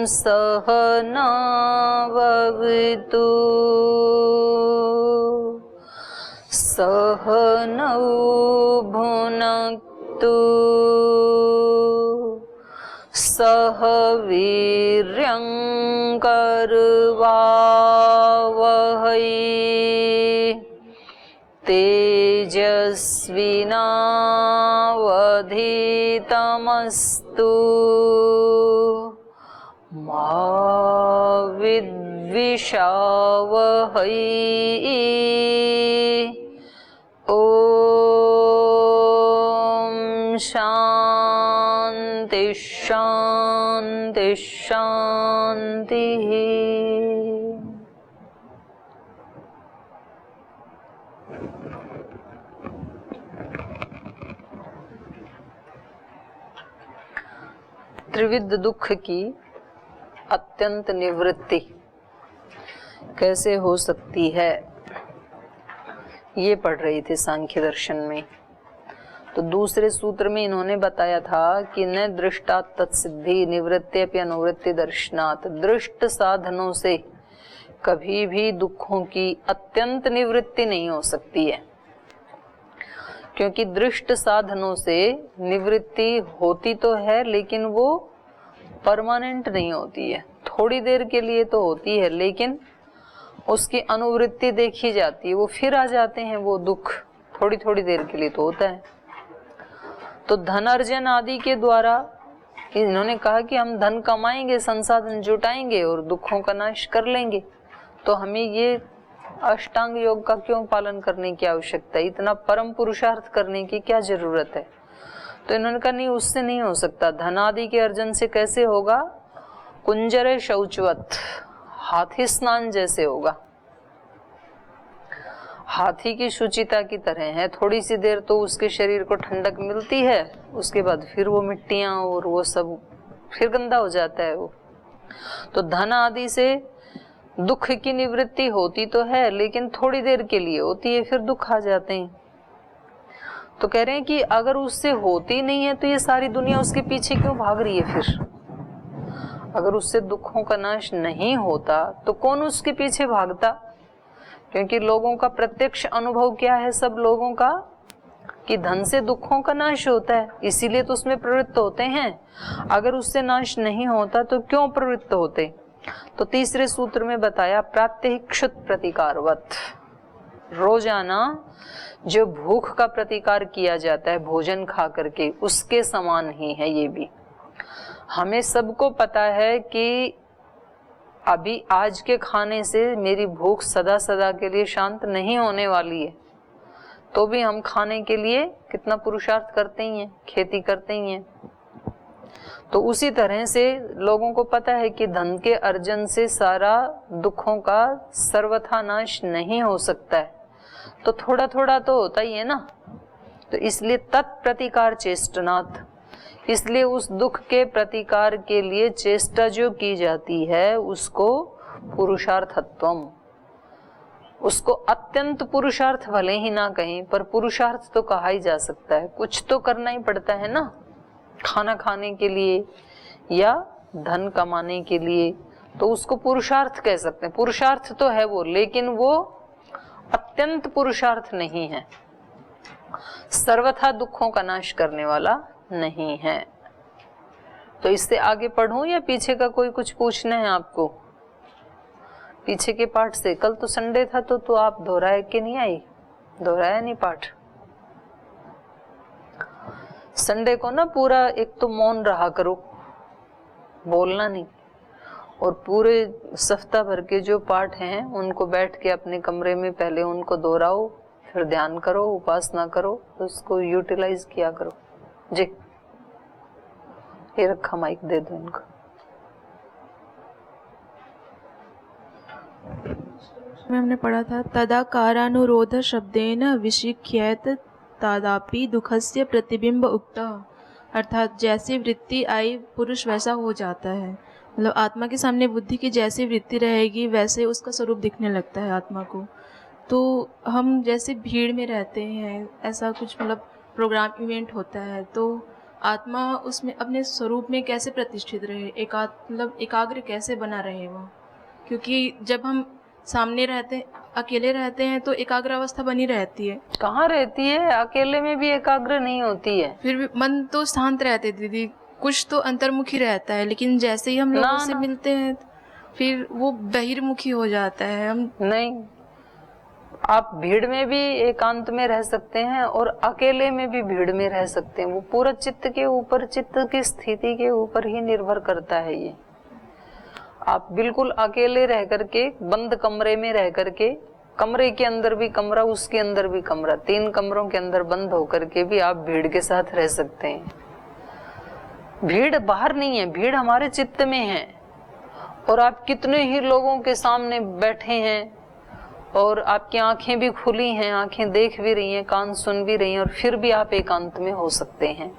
सहनाववतु सहनौ भुनक्तु सह वीर्यं करवावहै तेजस्विनावधीतमस्तु मा विद्विषावहै। ओम शांति शांति शांति। त्रिविध दुख की अत्यंत निवृत्ति कैसे हो सकती है, ये पढ़ रही थी सांख्य दर्शन में। तो दूसरे सूत्र में इन्होंने बताया था कि न दृष्टात् तत्सिद्धि निवृत्त्यपि अनुवृत्ति दर्शनात्, दृष्ट साधनों से कभी भी दुखों की अत्यंत निवृत्ति नहीं हो सकती है, क्योंकि दृष्ट साधनों से निवृत्ति होती तो है लेकिन वो परमानेंट नहीं होती है। थोड़ी देर के लिए तो होती है लेकिन उसकी अनुवृत्ति देखी जाती है, वो फिर आ जाते हैं वो दुख, थोड़ी थोड़ी देर के लिए तो होता है। तो धन अर्जन आदि के द्वारा इन्होंने कहा कि हम धन कमाएंगे, संसाधन जुटाएंगे और दुखों का नाश कर लेंगे, तो हमें ये अष्टांग योग का क्यों पालन करने की आवश्यकता है, इतना परम पुरुषार्थ करने की क्या जरूरत है। तो इन्होंने कहा नहीं, उससे नहीं हो सकता। धन आदि के अर्जन से कैसे होगा, कुंजरे शौचवत, हाथी स्नान जैसे होगा। हाथी की शुचिता की तरह है, थोड़ी सी देर तो उसके शरीर को ठंडक मिलती है, उसके बाद फिर वो मिट्टियां और वो सब फिर गंदा हो जाता है वो। तो धन आदि से दुख की निवृत्ति होती तो है लेकिन थोड़ी देर के लिए होती है, फिर दुख आ जाते हैं। तो कह रहे हैं कि अगर उससे होती नहीं है तो ये सारी दुनिया उसके पीछे क्यों भाग रही है। फिर अगर उससे दुखों का नाश नहीं होता तो कौन उसके पीछे भागता, क्योंकि लोगों का प्रत्यक्ष अनुभव क्या है, सब लोगों का, कि धन से दुखों का नाश होता है, इसीलिए तो उसमें प्रवृत्त होते हैं। अगर उससे नाश नहीं होता तो क्यों प्रवृत्त होते। तो तीसरे सूत्र में बताया प्रात्यहिक्षुत प्रतिकारवत, रोजाना जो भूख का प्रतिकार किया जाता है भोजन खा करके, उसके समान ही है ये भी। हमें सबको पता है कि अभी आज के खाने से मेरी भूख सदा सदा के लिए शांत नहीं होने वाली है, तो भी हम खाने के लिए कितना पुरुषार्थ करते ही हैं, खेती करते ही हैं। तो उसी तरह से लोगों को पता है कि धन के अर्जन से सारा दुखों का सर्वथा नाश नहीं हो सकता है, तो थोड़ा थोड़ा तो होता ही है ना। तो इसलिए तत्प्रतिकार चेष्टनात्, इसलिए उस दुख के प्रतिकार के लिए चेष्टा जो की जाती है उसको पुरुषार्थत्वम, उसको अत्यंत पुरुषार्थ भले ही ना कहें पर पुरुषार्थ तो कहा ही जा सकता है। कुछ तो करना ही पड़ता है ना, खाना खाने के लिए या धन कमाने के लिए, तो उसको पुरुषार्थ कह सकते हैं। पुरुषार्थ तो है वो, लेकिन वो अत्यंत पुरुषार्थ नहीं है, सर्वथा दुखों का नाश करने वाला नहीं है। तो इससे आगे पढ़ूं या पीछे का कोई कुछ पूछना है आपको, पीछे के पाठ से? कल तो संडे था तो आप दोहराए के नहीं आई, दोहराया नहीं पाठ। संडे को ना पूरा एक तो मौन रहा करो, बोलना नहीं, और पूरे सप्ताह भर के जो पाठ हैं उनको बैठ के अपने कमरे में पहले उनको दोहराओ, फिर ध्यान करो, उपासना करो, उसको यूटिलाइज किया करो। जी, ये रखा माइक, दे दो इनको। में हमने पढ़ा था तदाकारानुरोध शब्देन विशिख्येत तदापि दुखस्य प्रतिबिंब उक्तः, अर्थात जैसी वृत्ति आई पुरुष वैसा हो जाता है। मतलब आत्मा के सामने बुद्धि की जैसी वृत्ति रहेगी वैसे उसका स्वरूप दिखने लगता है आत्मा को। तो हम जैसे भीड़ में रहते हैं, ऐसा कुछ मतलब प्रोग्राम इवेंट होता है तो आत्मा उसमें अपने स्वरूप में कैसे प्रतिष्ठित रहे, मतलब एकाग्र कैसे बना रहे वो, क्योंकि जब हम सामने रहते, अकेले रहते हैं तो एकाग्र अवस्था बनी रहती है। कहाँ रहती है, अकेले में भी एकाग्र नहीं होती है। फिर भी मन तो शांत रहते दीदी, कुछ तो अंतर्मुखी रहता है, लेकिन जैसे ही हम लोगों से मिलते हैं फिर वो बहिर्मुखी हो जाता है। हम नहीं, आप भीड़ में भी एकांत में रह सकते हैं और अकेले में भी भीड़ में रह सकते हैं। वो पूरा चित्त के ऊपर, चित्त की स्थिति के ऊपर ही निर्भर करता है ये। आप बिल्कुल अकेले रह करके, बंद कमरे में रह करके, कमरे के अंदर भी कमरा, उसके अंदर भी कमरा, 3 कमरों के अंदर बंद होकर के भी आप भीड़ के साथ रह सकते हैं। भीड़ बाहर नहीं है, भीड़ हमारे चित्त में है। और आप कितने ही लोगों के सामने बैठे हैं और आपकी आंखें भी खुली हैं, आंखें देख भी रही हैं, कान सुन भी रही हैं, और फिर भी आप एकांत में हो सकते हैं।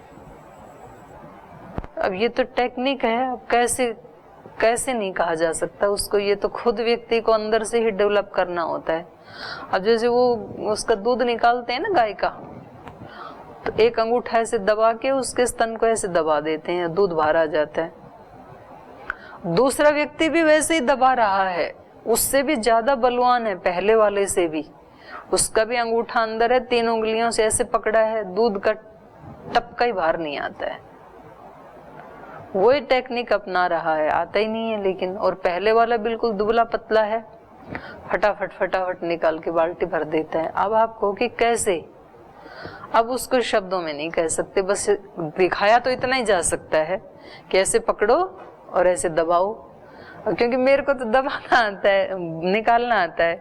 अब ये तो टेक्निक है, अब कैसे नहीं कहा जा सकता उसको, ये तो खुद व्यक्ति को अंदर से ही डेवलप करना होता है। अब जैसे वो उसका दूध निकालते हैं ना गाय का, तो एक अंगूठा ऐसे दबा के उसके स्तन को ऐसे दबा देते हैं, दूध बाहर आ जाता है। दूसरा व्यक्ति भी वैसे ही दबा रहा है, उससे भी ज्यादा बलवान है, पहले वाले से भी। उसका भी अंगूठा अंदर है, 3 उंगलियों से ऐसे पकड़ा है, दूध का टपका ही बाहर नहीं आता है। वही टेक्निक अपना रहा है, आता ही नहीं है लेकिन। और पहले वाला बिल्कुल दुबला पतला है, फटाफट निकाल के बाल्टी भर देता है। अब आप कहो कि कैसे, अब उसको शब्दों में नहीं कह सकते, बस दिखाया तो इतना ही जा सकता है कि ऐसे पकड़ो और ऐसे दबाओ। क्योंकि मेरे को तो दबाना आता है, निकालना आता है,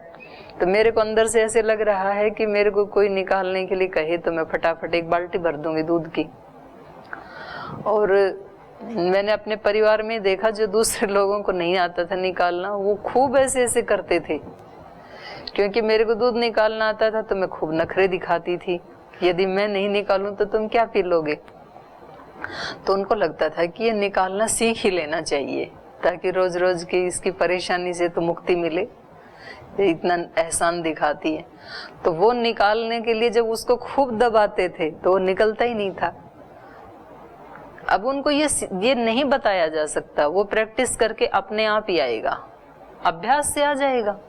तो मेरे को अंदर से ऐसे लग रहा है कि मेरे को कोई निकालने के लिए कहे तो मैं फटाफट एक बाल्टी भर दूंगी दूध की। और मैंने अपने परिवार में देखा, जो दूसरे लोगों को नहीं आता था निकालना, वो खूब ऐसे ऐसे करते थे। क्योंकि मेरे को दूध निकालना आता था तो मैं खूब नखरे दिखाती थी, यदि मैं नहीं निकालूं तो तुम क्या पी लोगे। तो उनको लगता था कि ये निकालना सीख ही लेना चाहिए, ताकि रोज रोज की इसकी परेशानी से तो मुक्ति मिले, इतना एहसान दिखाती है। तो वो निकालने के लिए जब उसको खूब दबाते थे तो वो निकलता ही नहीं था। अब उनको ये नहीं बताया जा सकता, वो प्रैक्टिस करके अपने आप ही आएगा, अभ्यास से आ जाएगा।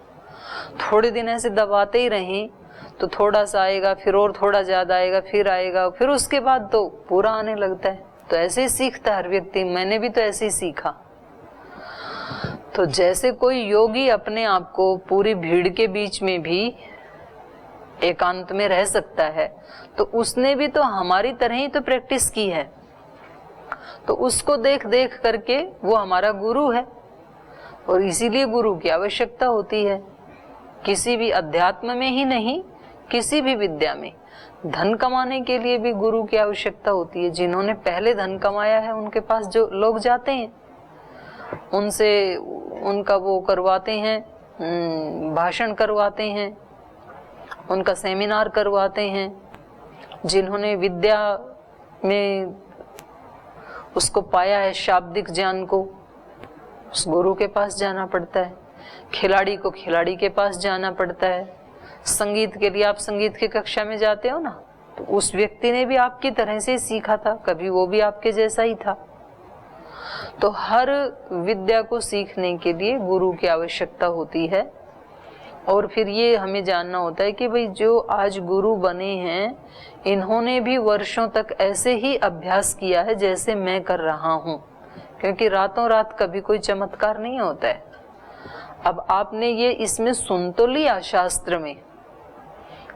थोड़े दिन ऐसे दबाते ही रहें तो थोड़ा सा आएगा, फिर और थोड़ा ज्यादा आएगा, फिर आएगा, फिर उसके बाद तो पूरा आने लगता है। तो ऐसे ही सीखता हर व्यक्ति, मैंने भी तो ऐसे ही सीखा। तो जैसे कोई योगी अपने आप को पूरी भीड़ के बीच में भी एकांत में रह सकता है, तो उसने भी तो हमारी तरह ही तो प्रैक्टिस की है। तो उसको देख देख करके वो हमारा गुरु है, और इसीलिए गुरु की आवश्यकता होती है। किसी भी अध्यात्म में ही नहीं, किसी भी विद्या में धन कमाने के लिए भी गुरु की आवश्यकता होती है। जिन्होंने पहले धन कमाया है उनके पास जो लोग जाते हैं, उनसे उनका वो करवाते हैं, भाषण करवाते हैं, उनका सेमिनार करवाते हैं। जिन्होंने विद्या में उसको पाया है, शाब्दिक ज्ञान को, उस गुरु के पास जाना पड़ता है। खिलाड़ी को खिलाड़ी के पास जाना पड़ता है। संगीत के लिए आप संगीत की कक्षा में जाते हो ना, तो उस व्यक्ति ने भी आपकी तरह से सीखा था, कभी वो भी आपके जैसा ही था। तो हर विद्या को सीखने के लिए गुरु की आवश्यकता होती है। और फिर ये हमें जानना होता है कि भाई जो आज गुरु बने हैं, इन्होंने भी वर्षों तक ऐसे ही अभ्यास किया है जैसे मैं कर रहा हूँ, क्योंकि रातों रात कभी कोई चमत्कार नहीं होता है। अब आपने ये इसमें सुन तो लिया शास्त्र में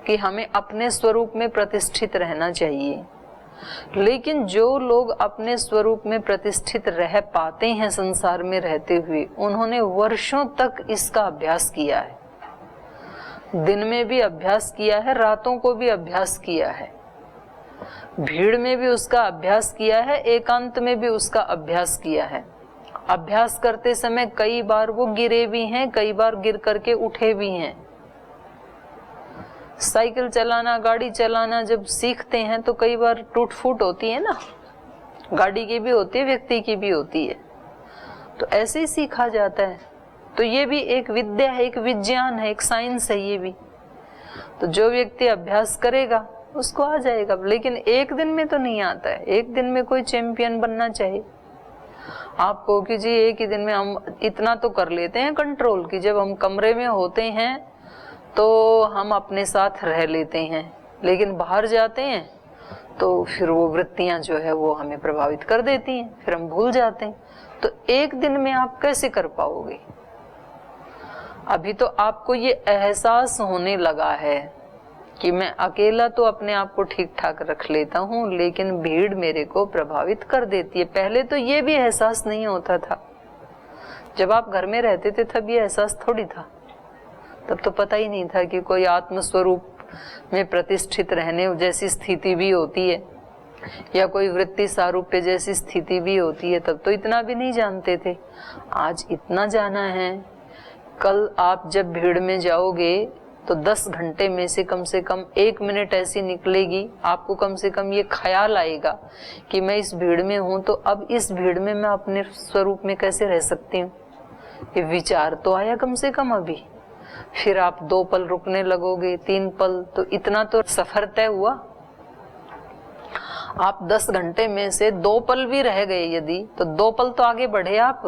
कि हमें अपने स्वरूप में प्रतिष्ठित रहना चाहिए, लेकिन जो लोग अपने स्वरूप में प्रतिष्ठित रह पाते हैं संसार में रहते हुए, उन्होंने वर्षों तक इसका अभ्यास किया है। दिन में भी अभ्यास किया है, रातों को भी अभ्यास किया है, भीड़ में भी उसका अभ्यास किया है, एकांत में भी उसका अभ्यास किया है। अभ्यास करते समय कई बार वो गिरे भी हैं, कई बार गिर करके उठे भी हैं। साइकिल चलाना, गाड़ी चलाना जब सीखते हैं तो कई बार टूट फूट होती है ना, गाड़ी की भी होती है, व्यक्ति की भी होती है। तो ऐसे ही सीखा जाता है। तो ये भी एक विद्या है, एक विज्ञान है, एक साइंस है ये भी। तो जो व्यक्ति अभ्यास करेगा उसको आ जाएगा, लेकिन एक दिन में तो नहीं आता है। एक दिन में कोई चैंपियन बनना चाहिए आपको कि जी एक ही दिन में हम इतना तो कर लेते हैं कंट्रोल कि जब हम कमरे में होते हैं तो हम अपने साथ रह लेते हैं, लेकिन बाहर जाते हैं तो फिर वो वृत्तियां जो है वो हमें प्रभावित कर देती हैं, फिर हम भूल जाते हैं। तो एक दिन में आप कैसे कर पाओगे? अभी तो आपको ये एहसास होने लगा है कि मैं अकेला तो अपने आप को ठीक ठाक रख लेता हूँ, लेकिन भीड़ मेरे को प्रभावित कर देती है। पहले तो ये भी एहसास नहीं होता था। जब आप घर में रहते थे तब ये एहसास थोड़ी था, तब तो पता ही नहीं था कि कोई आत्मस्वरूप में प्रतिष्ठित रहने जैसी स्थिति भी होती है या कोई वृत्ति सारूप्य जैसी स्थिति भी होती है। तब तो इतना भी नहीं जानते थे, आज इतना जाना है। कल आप जब भीड़ में जाओगे तो 10 घंटे में से कम 1 मिनट ऐसी निकलेगी, आपको कम से कम ये ख्याल आएगा कि मैं इस भीड़ में हूं, तो अब इस भीड़ में मैं अपने स्वरूप में कैसे रह सकती हूँ। ये विचार तो आया कम से कम अभी। फिर आप 2 पल रुकने लगोगे, 3 पल, तो इतना तो सफर तय हुआ। आप 10 घंटे में से 2 पल भी रह गए यदि, तो 2 पल तो आगे बढ़े, आप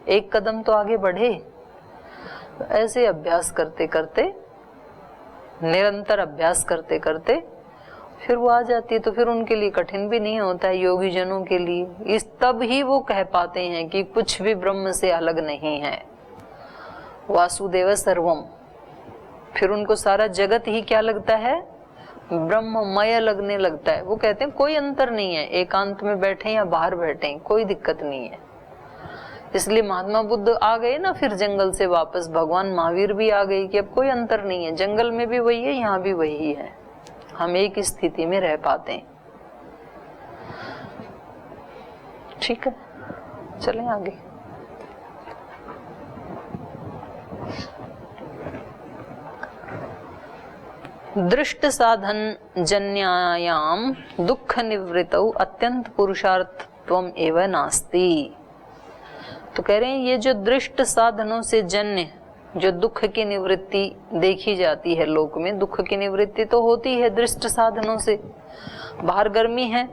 1 कदम तो आगे बढ़े। तो ऐसे अभ्यास करते करते, निरंतर अभ्यास करते करते फिर वो आ जाती है। तो फिर उनके लिए कठिन भी नहीं होता है, योगी जनों के लिए। तब ही वो कह पाते हैं कि कुछ भी ब्रह्म से अलग नहीं है, वासुदेव सर्वम। फिर उनको सारा जगत ही क्या लगता है? ब्रह्ममय लगने लगता है। वो कहते हैं कोई अंतर नहीं है, एकांत में बैठे या बाहर बैठे कोई दिक्कत नहीं है। इसलिए महात्मा बुद्ध आ गए ना फिर जंगल से वापस, भगवान महावीर भी आ गए कि अब कोई अंतर नहीं है, जंगल में भी वही है, यहाँ भी वही है, हम एक स्थिति में रह पाते हैं। ठीक है, चलें आगे। दृष्ट साधन जन्यायाम दुख निवृत्तौ अत्यंत पुरुषार्थत्वम एव नास्ति। तो कह रहे हैं ये जो दृष्ट साधनों से जन्य जो दुख की निवृत्ति देखी जाती है लोक में, दुख की निवृत्ति तो होती है दृष्ट साधनों से। बाहर गर्मी है,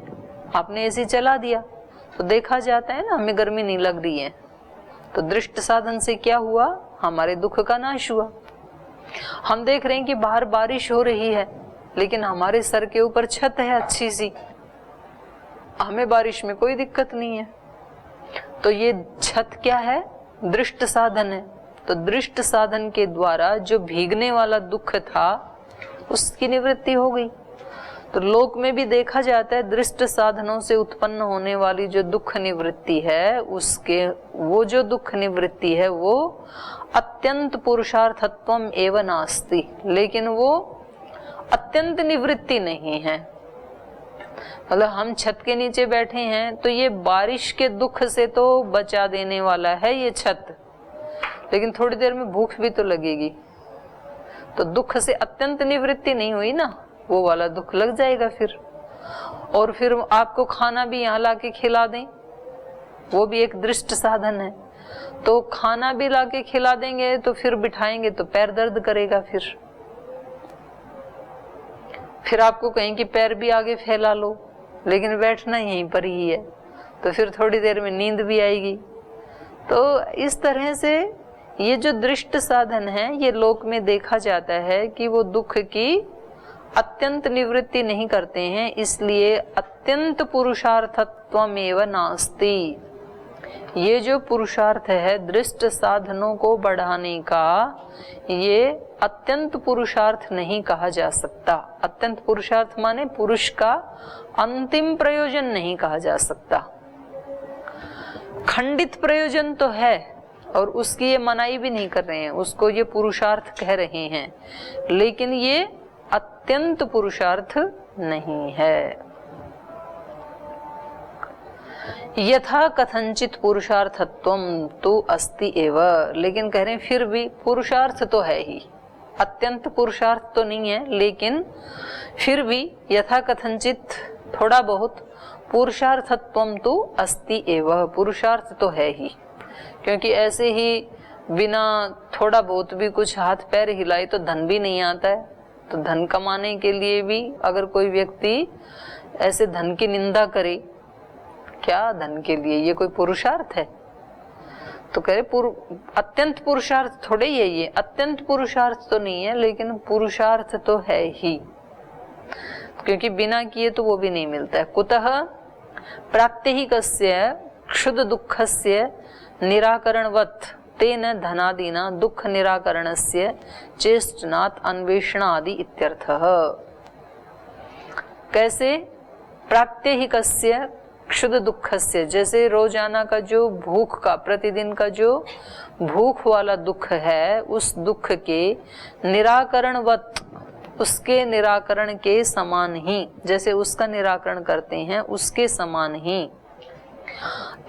आपने एसी चला दिया तो देखा जाता है ना हमें गर्मी नहीं लग रही है, तो दृष्ट साधन से क्या हुआ? हमारे दुख का नाश हुआ। हम देख रहे हैं कि बाहर बारिश हो रही है, लेकिन हमारे सर के ऊपर छत है अच्छी सी, हमें बारिश में कोई दिक्कत नहीं है। तो ये छत क्या है? दृष्ट साधन है। तो दृष्ट साधन के द्वारा जो भीगने वाला दुख था उसकी निवृत्ति हो गई। तो लोक में भी देखा जाता है दृष्ट साधनों से उत्पन्न होने वाली जो दुख निवृत्ति है, उसके वो जो दुख निवृत्ति है वो अत्यंत पुरुषार्थत्वम एव नास्ति, लेकिन वो अत्यंत निवृत्ति नहीं है। मतलब हम छत के नीचे बैठे हैं तो ये बारिश के दुख से तो बचा देने वाला है ये छत, लेकिन थोड़ी देर में भूख भी तो लगेगी, तो दुख से अत्यंत निवृत्ति नहीं हुई ना, वो वाला दुख लग जाएगा फिर। और फिर आपको खाना भी यहाँ लाके खिला दें, वो भी एक दृष्ट साधन है। तो खाना भी लाके खिला देंगे तो फिर बिठाएंगे तो पैर दर्द करेगा। फिर आपको कहें कि पैर भी आगे फैला लो, लेकिन बैठना यहीं पर ही है, तो फिर थोड़ी देर में नींद भी आएगी। तो इस तरह से ये जो दृष्ट साधन है ये लोक में देखा जाता है कि वो दुख की अत्यंत निवृत्ति नहीं करते हैं, इसलिए अत्यंत पुरुषार्थत्वमेव नास्ति। ये जो पुरुषार्थ है दृष्ट साधनों को बढ़ाने का, ये अत्यंत पुरुषार्थ नहीं कहा जा सकता। अत्यंत पुरुषार्थ माने पुरुष का अंतिम प्रयोजन नहीं कहा जा सकता। खंडित प्रयोजन तो है और उसकी ये मनाई भी नहीं कर रहे हैं, उसको ये पुरुषार्थ कह रहे हैं, लेकिन ये अत्यंत पुरुषार्थ नहीं है। यथा कथंचित पुरुषार्थत्वम तो अस्ति एव, लेकिन कह रहे हैं फिर भी पुरुषार्थ तो है ही, अत्यंत पुरुषार्थ तो नहीं है, लेकिन फिर भी यथा कथंचित थोड़ा बहुत पुरुषार्थत्वम तो अस्ति एव, पुरुषार्थ तो है ही। क्योंकि ऐसे ही बिना थोड़ा बहुत भी कुछ हाथ पैर हिलाए तो धन भी नहीं आता है, तो धन कमाने के लिए भी अगर कोई व्यक्ति ऐसे धन की निंदा करे, क्या धन के लिए, ये कोई पुरुषार्थ है? तो कह रहे अत्यंत पुरुषार्थ थोड़े ही है, ये अत्यंत पुरुषार्थ तो नहीं है, लेकिन पुरुषार्थ तो है ही, क्योंकि बिना किए तो वो भी नहीं मिलता है। कुतः प्रात्यहिकस्य क्षुद्र दुःखस्य निराकरणवत् तेन धनादिना दुःख निराकरणस्य चेष्टनात् अन्वेषणादि इत्यर्थः। कैसे? प्रात्यहिकस्य क्षुद्र दुःखस्य, जैसे रोजाना का जो भूख का, प्रतिदिन का जो भूख वाला दुख है, उस दुख के निराकरणवत्, उसके निराकरण के समान ही, जैसे उसका निराकरण करते हैं उसके समान ही।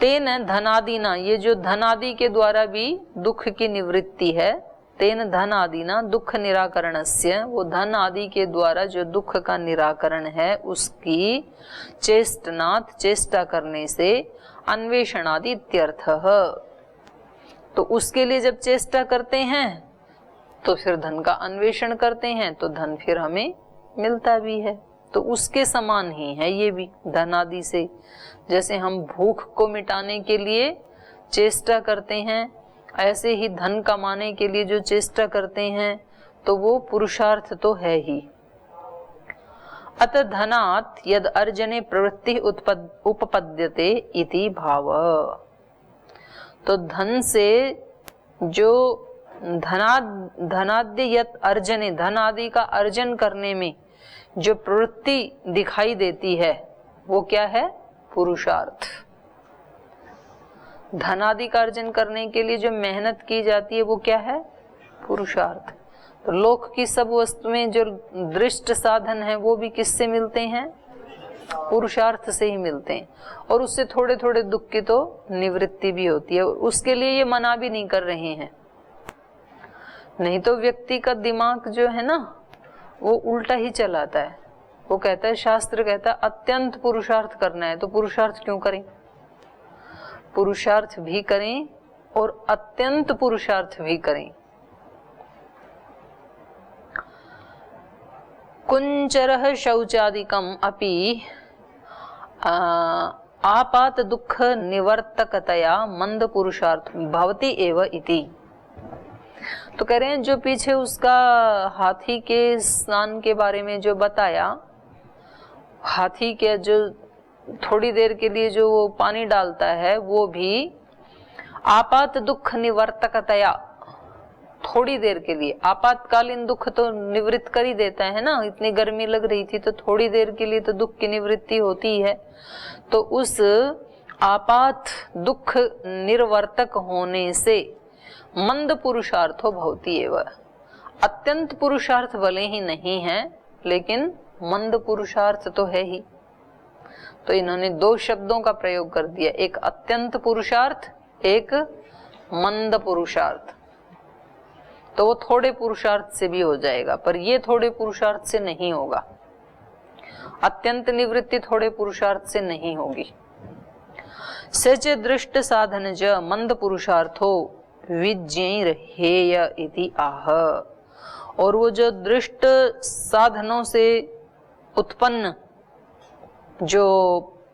तेन धनादिना, ये जो धनादि के द्वारा भी दुख की निवृत्ति है, तेन धनादिना दुख निराकरणस्य, वो धन आदि के द्वारा जो दुख का निराकरण है उसकी चेष्टनात्, चेष्टा करने से, अन्वेषणादि इत्यर्थः। तो उसके लिए जब चेष्टा करते हैं तो फिर धन का अन्वेषण करते हैं, तो धन फिर हमें मिलता भी है। तो उसके समान ही है ये भी धन आदि से। जैसे हम भूख को मिटाने के लिए चेष्टा करते हैं, ऐसे ही धन कमाने के लिए जो चेष्टा करते हैं तो वो पुरुषार्थ तो है ही। अतः धनात् यद अर्जने प्रवृत्ति उपपद्यते इति भाव। तो धन से जो धनाद्य यत अर्जने, धन आदि का अर्जन करने में जो प्रवृत्ति दिखाई देती है वो क्या है? पुरुषार्थ। धन आदि का अर्जन करने के लिए जो मेहनत की जाती है वो क्या है? पुरुषार्थ। तो लोक की सब वस्तुएं जो दृष्ट साधन है वो भी किससे मिलते हैं? पुरुषार्थ से ही मिलते हैं, और उससे थोड़े थोड़े दुख की तो निवृत्ति भी होती है। उसके लिए ये मना भी नहीं कर रहे हैं, नहीं तो व्यक्ति का दिमाग जो है ना वो उल्टा ही चलाता है। वो कहता है, शास्त्र कहता है अत्यंत पुरुषार्थ करना है, तो पुरुषार्थ क्यों करें? पुरुषार्थ भी करें और अत्यंत पुरुषार्थ भी करें। कुंचरः शौचादिकम् अपि आपात दुःख निवर्तकतया मंद पुरुषार्थ भवति एव इति। तो कह रहे हैं जो पीछे उसका हाथी के स्नान के बारे में जो बताया, हाथी के जो थोड़ी देर के लिए जो वो पानी डालता है वो भी आपात दुख निवर्तकतया, थोड़ी देर के लिए, आपातकालीन दुख तो निवृत्त कर ही देता है ना। इतनी गर्मी लग रही थी तो थोड़ी देर के लिए तो दुख की निवृत्ति होती है। तो उस आपात दुख निर्वर्तक होने से मंद पुरुषार्थो भवति एव, अत्यंत पुरुषार्थ भले ही नहीं है लेकिन मंद पुरुषार्थ तो है ही। तो इन्होंने दो शब्दों का प्रयोग कर दिया, एक अत्यंत पुरुषार्थ, एक मंद पुरुषार्थ। तो वो थोड़े पुरुषार्थ से भी हो जाएगा, पर ये थोड़े पुरुषार्थ से नहीं होगा। अत्यंत निवृत्ति थोड़े पुरुषार्थ से नहीं होगी। सच दृष्ट साधन ज मंद पुरुषार्थो विज्ञेय इति आह। और वो जो दृष्ट साधनों से उत्पन्न जो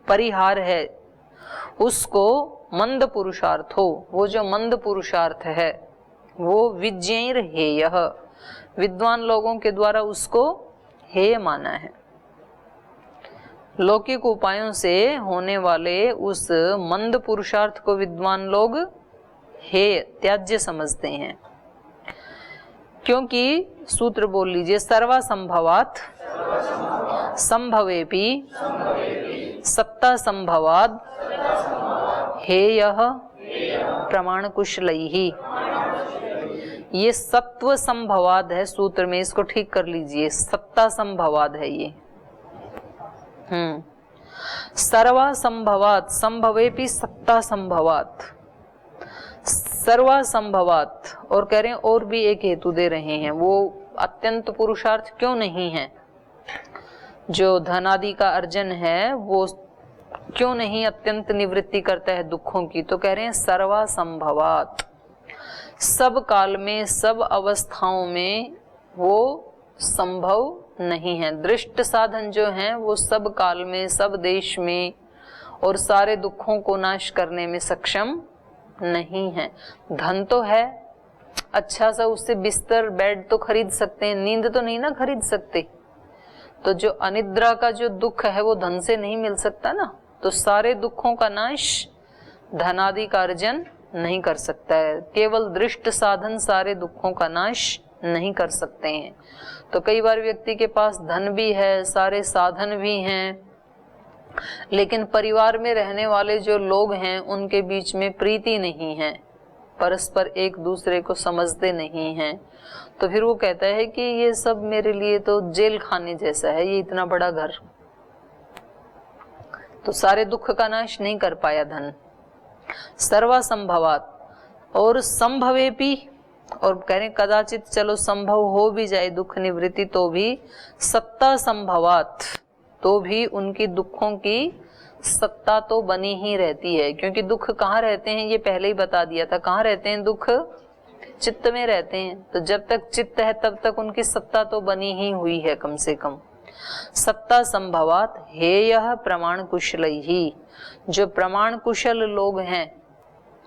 परिहार है उसको मंद पुरुषार्थ हो, वो जो मंद पुरुषार्थ है वो विज्ञेय हेय, विद्वान लोगों के द्वारा उसको हेय माना है। लौकिक उपायों से होने वाले उस मंद पुरुषार्थ को विद्वान लोग हेय, त्याज्य समझते हैं। क्योंकि सूत्र बोल लीजिए, सर्वा संभवात संभवेपि सत्ता संभवाद हेय प्रमाण कुशलैहि। ये सत्व संभवाद है सूत्र में, इसको ठीक कर लीजिए, सत्ता संभवाद है ये। सर्वा संभवात संभवेपि सत्ता संभवात, सर्वा संभवात। और कह रहे हैं और भी एक हेतु दे रहे हैं, वो अत्यंत पुरुषार्थ क्यों नहीं है, जो धनादि का अर्जन है वो क्यों नहीं अत्यंत निवृत्ति करता है दुखों की। तो कह रहे हैं सर्वा संभवात, सब काल में सब अवस्थाओं में वो संभव नहीं है। दृष्ट साधन जो हैं वो सब काल में, सब देश में और सारे दुखों को नाश करने में सक्षम नहीं है। धन तो है, अच्छा सा उससे बिस्तर बेड तो खरीद सकते हैं, नींद तो नहीं ना खरीद सकते। तो जो अनिद्रा का जो दुख है वो धन से नहीं मिल सकता ना। तो सारे दुखों का नाश धनादि का अर्जन नहीं कर सकता है। केवल दृष्ट साधन सारे दुखों का नाश नहीं कर सकते हैं। तो कई बार व्यक्ति के पास धन भी है, सारे साधन भी हैं, लेकिन परिवार में रहने वाले जो लोग हैं उनके बीच में प्रीति नहीं है, परस्पर एक दूसरे को समझते नहीं हैं। तो फिर वो कहता है कि ये सब मेरे लिए तो जेल खाने जैसा है, ये इतना बड़ा घर। तो सारे दुख का नाश नहीं कर पाया धन। सर्वसंभवात, और संभवेपि, और कह रहे कदाचित चलो संभव हो भी जाए दुख निवृत्ति तो भी सत्ता संभवात, तो भी उनकी दुखों की सत्ता तो बनी ही रहती है। क्योंकि दुख कहाँ रहते हैं ये पहले ही बता दिया था, कहाँ रहते हैं दुख? चित्त में रहते हैं। तो जब तक चित्त है तब तक उनकी सत्ता तो बनी ही हुई है कम से कम। सत्ता संभवात हेयः प्रमाण कुशलैहि, जो प्रमाण कुशल लोग हैं,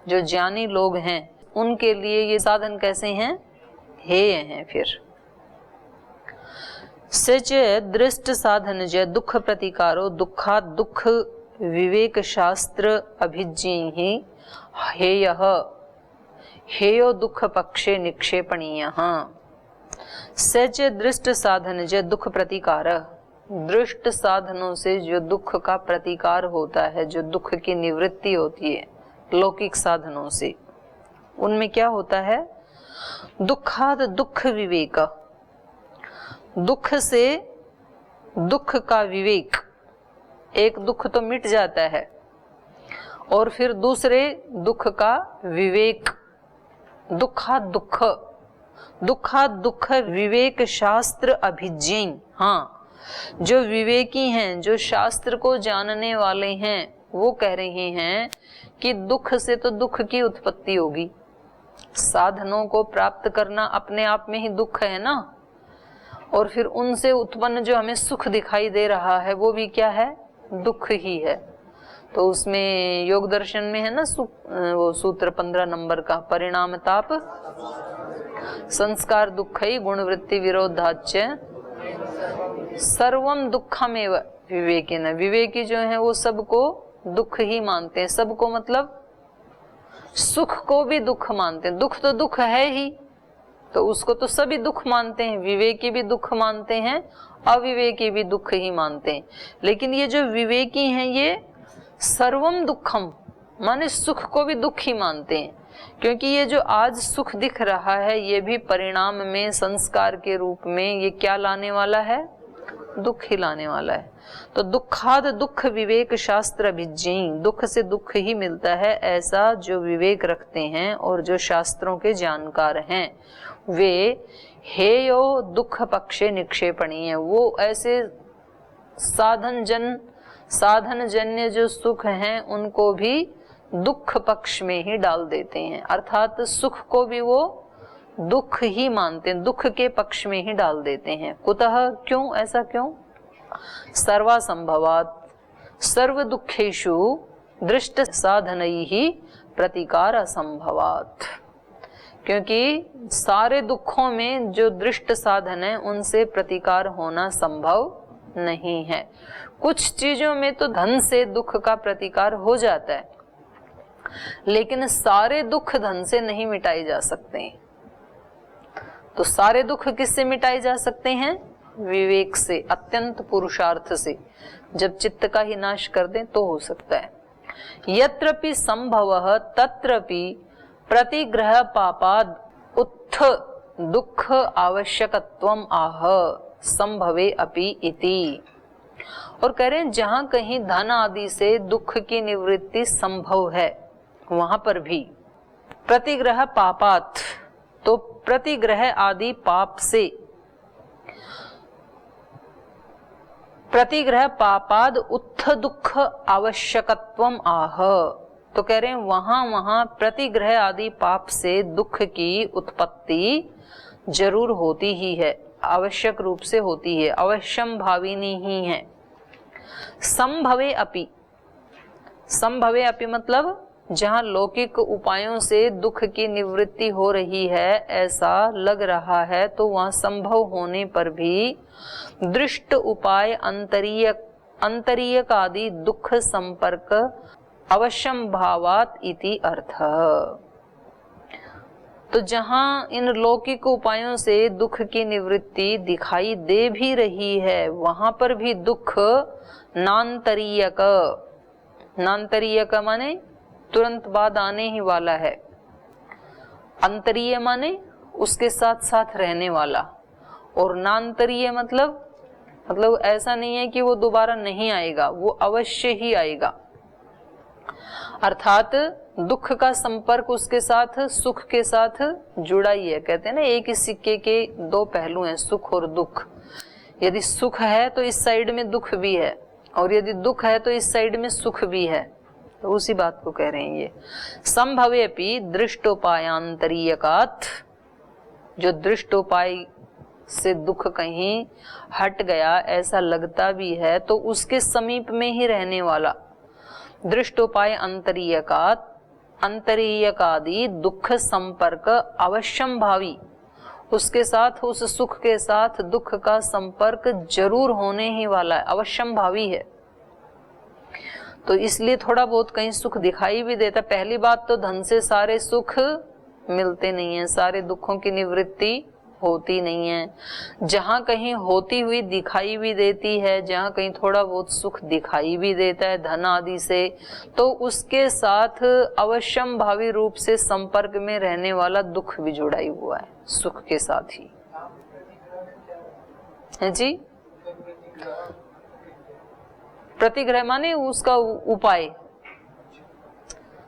जो ज्ञानी लोग हैं, उनके लिए ये साधन कैसे हैं? हेय हैं। फिर सच दृष्ट साधन जय दुख प्रतिकारो दुखा दुख विवेक शास्त्र अभिज्ञ हेयः हेयो दुख पक्षे निक्षेपणीय। सच दृष्ट साधन जय दुख प्रतिकार, दृष्ट साधनों से जो दुख का प्रतिकार होता है, जो दुख की निवृत्ति होती है लौकिक साधनों से, उनमें क्या होता है? दुखाद दुख विवेक, दुख से दुख का विवेक, एक दुख तो मिट जाता है और फिर दूसरे दुख का विवेक। दुखा दुख, दुखा दुख विवेक शास्त्र अभिज्ञ। हाँ, जो विवेकी हैं, जो शास्त्र को जानने वाले हैं, वो कह रहे हैं कि दुख से तो दुख की उत्पत्ति होगी। साधनों को प्राप्त करना अपने आप में ही दुख है ना, और फिर उनसे उत्पन्न जो हमें सुख दिखाई दे रहा है वो भी क्या है? दुख ही है। तो उसमें योग दर्शन में है ना वो सूत्र 15 नंबर का, परिणाम ताप संस्कार दुखई गुणवृत्ति विरोधाच्य सर्वम दुखमेव विवेकिन। विवेकी जो है वो सबको दुख ही मानते हैं। सबको मतलब सुख को भी दुख मानते हैं। दुख तो दुख है ही, तो उसको तो सभी दुख मानते हैं। विवेकी भी दुख मानते हैं, अविवेकी भी दुख ही मानते हैं। लेकिन ये जो विवेकी हैं ये सर्वम दुखम माने सुख को भी दुख ही मानते हैं, क्योंकि ये जो आज सुख दिख रहा है ये भी परिणाम में संस्कार के रूप में ये क्या लाने वाला है? दुख ही लाने वाला है। तो दुखाद दुख विवेक शास्त्र अभिज्ञ, दुख से दुख ही मिलता है ऐसा जो विवेक रखते हैं और जो शास्त्रों के जानकार हैं, वे हेयो दुख पक्षे निक्षेपणीय। वो ऐसे साधन जन्य जो सुख हैं उनको भी दुख पक्ष में ही डाल देते हैं, अर्थात सुख को भी वो दुख ही मानते हैं, दुख के पक्ष में ही डाल देते हैं। कुतः, क्यों? ऐसा क्यों? सर्वसंभवात् सर्व दुखेषु दृष्ट साधनैहि प्रतिकार असंभवात्, क्योंकि सारे दुखों में जो दृष्ट साधन है उनसे प्रतिकार होना संभव नहीं है। कुछ चीजों में तो धन से दुख का प्रतिकार हो जाता है, लेकिन सारे दुख धन से नहीं मिटाए जा सकते। तो सारे दुख किससे मिटाए जा सकते हैं? विवेक से, अत्यंत पुरुषार्थ से। जब चित्त का ही नाश कर दें तो हो सकता है। यत्रपि संभवः तत्रपि प्रतिग्रह पापाद उत्थ दुख आवश्यकत्वम आह संभवे अपि इति। और कह रहे हैं जहां कहीं धन आदि से दुख की निवृत्ति संभव है वहां पर भी प्रतिग्रह पापात, तो प्रतिग्रह आदि पाप से, प्रतिग्रह पापाद उत्थ दुख आवश्यकत्वम आह, तो कह रहे हैं वहां प्रतिग्रह आदि पाप से दुख की उत्पत्ति जरूर होती ही है। आवश्यक रूप से होती है, अवश्यम भाविनी ही है। संभवे अपि, संभवे अपि मतलब जहाँ लौकिक उपायों से दुख की निवृत्ति हो रही है ऐसा लग रहा है, तो वहाँ संभव होने पर भी दृष्ट उपाय अंतरीयक आदि दुख संपर्क अवश्यम भावात इति अर्थ। तो जहाँ इन लौकिक उपायों से दुख की निवृत्ति दिखाई दे भी रही है, वहां पर भी दुख नान्तरीयक, नान्तरीयक माने तुरंत बाद आने ही वाला है, अंतरीय माने उसके साथ साथ रहने वाला, और नान्तरीय मतलब ऐसा नहीं है कि वो दोबारा नहीं आएगा, वो अवश्य ही आएगा। अर्थात दुख का संपर्क उसके साथ सुख के साथ जुड़ा ही है। कहते हैं ना, एक ही सिक्के के दो पहलू हैं, सुख और दुख। यदि सुख है तो इस साइड में दुख भी है, और यदि दुख है तो इस साइड में सुख भी है। तो उसी बात को कह रहे हैं ये। संभवेपि दृष्टोपायांतरीयकात्, जो दृष्टोपाय से दुख कहीं हट गया ऐसा लगता भी है, तो उसके समीप में ही रहने वाला दृष्टोपाय अंतरीयकादि दुख संपर्क अवश्यम भावी, उसके साथ उस सुख के साथ दुख का संपर्क जरूर होने ही वाला है, अवश्यम भावी है। तो इसलिए थोड़ा बहुत कहीं सुख दिखाई भी देता। पहली बात तो धन से सारे सुख मिलते नहीं है, सारे दुखों की निवृत्ति होती नहीं है। जहाँ कहीं होती हुई दिखाई भी देती है, जहाँ कहीं थोड़ा बहुत सुख दिखाई भी देता है धन आदि से, तो उसके साथ अवश्यम भावी रूप से संपर्क में रहने वाला दुख भी जुड़ा ही हुआ है सुख के साथ ही है जी। प्रतिग्रह माने उसका उपाय,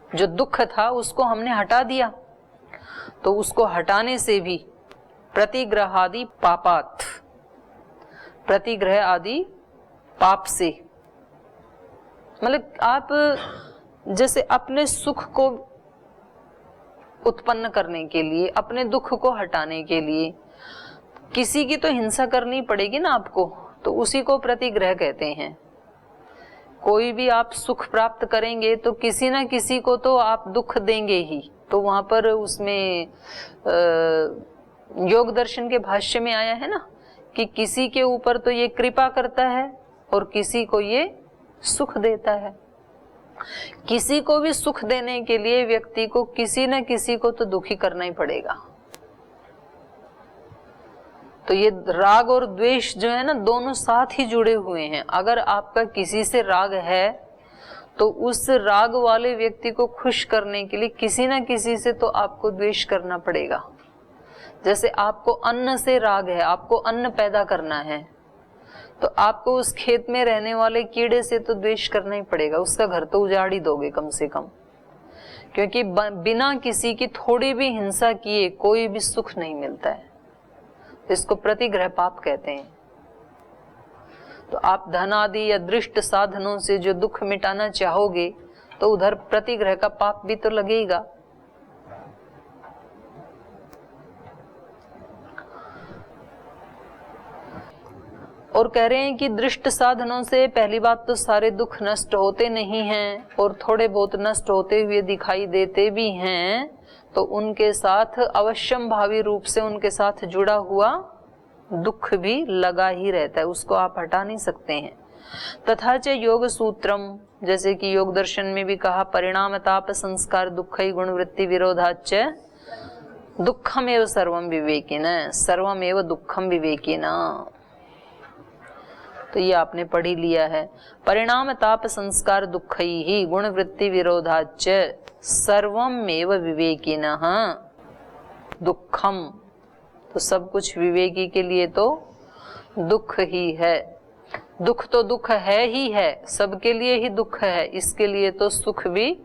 जो दुख था उसको हमने हटा दिया, तो उसको हटाने से भी प्रतिग्रह आदि पापात, प्रतिग्रह आदि पाप से, मतलब आप जैसे अपने सुख को उत्पन्न करने के लिए, अपने दुख को हटाने के लिए किसी की तो हिंसा करनी पड़ेगी ना आपको, तो उसी को प्रतिग्रह कहते हैं। कोई भी आप सुख प्राप्त करेंगे तो किसी ना किसी को तो आप दुख देंगे ही। तो वहां पर उसमें योग दर्शन के भाष्य में आया है ना कि किसी के ऊपर तो ये कृपा करता है और किसी को ये सुख देता है। किसी को भी सुख देने के लिए व्यक्ति को किसी न किसी को तो दुखी करना ही पड़ेगा। तो ये राग और द्वेष जो है ना, दोनों साथ ही जुड़े हुए हैं। अगर आपका किसी से राग है तो उस राग वाले व्यक्ति को खुश करने के लिए किसी न किसी से तो आपको द्वेष करना पड़ेगा। जैसे आपको अन्न से राग है, आपको अन्न पैदा करना है, तो आपको उस खेत में रहने वाले कीड़े से तो द्वेष करना ही पड़ेगा। उसका घर तो उजाड़ ही दोगे कम से कम, क्योंकि बिना किसी की थोड़ी भी हिंसा किए कोई भी सुख नहीं मिलता है। इसको प्रतिग्रह पाप कहते हैं। तो आप धन आदि या दृष्ट साधनों से जो दुख मिटाना चाहोगे तो उधर प्रतिग्रह का पाप भी तो लगेगा। और कह रहे हैं कि दृष्ट साधनों से पहली बात तो सारे दुख नष्ट होते नहीं हैं, और थोड़े बहुत नष्ट होते हुए दिखाई देते भी हैं, तो उनके साथ अवश्यम भावी रूप से उनके साथ जुड़ा हुआ दुख भी लगा ही रहता है, उसको आप हटा नहीं सकते हैं। तथा च योग सूत्रम, जैसे कि योग दर्शन में भी कहा, परिणाम ताप संस्कार दुखई गुण वृत्ति विरोधाच दुखमेव सर्वम विवेकिना, सर्वमेव दुखम विवेकिना। तो ये आपने पढ़ ही लिया है। परिणाम ताप संस्कार दुखई ही गुण वृत्ति विरोधाच सर्वमेव विवेकिनः दुखम। तो सब कुछ विवेकी के लिए तो दुख ही है। दुख तो दुख है ही है, सबके लिए ही दुख है, इसके लिए तो सुख भी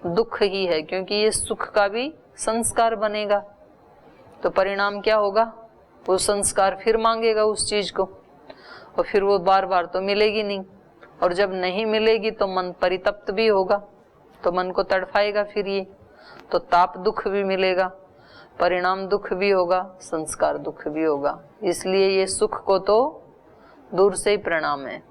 दुख ही है, क्योंकि ये सुख का भी संस्कार बनेगा। तो परिणाम क्या होगा? वो संस्कार फिर मांगेगा उस चीज को, और फिर वो बार बार तो मिलेगी नहीं, और जब नहीं मिलेगी तो मन परितप्त भी होगा, तो मन को तड़फाएगा फिर ये, तो ताप दुख भी मिलेगा। परिणाम दुख भी होगा, संस्कार दुख भी होगा। इसलिए ये सुख को तो दूर से ही प्रणाम है।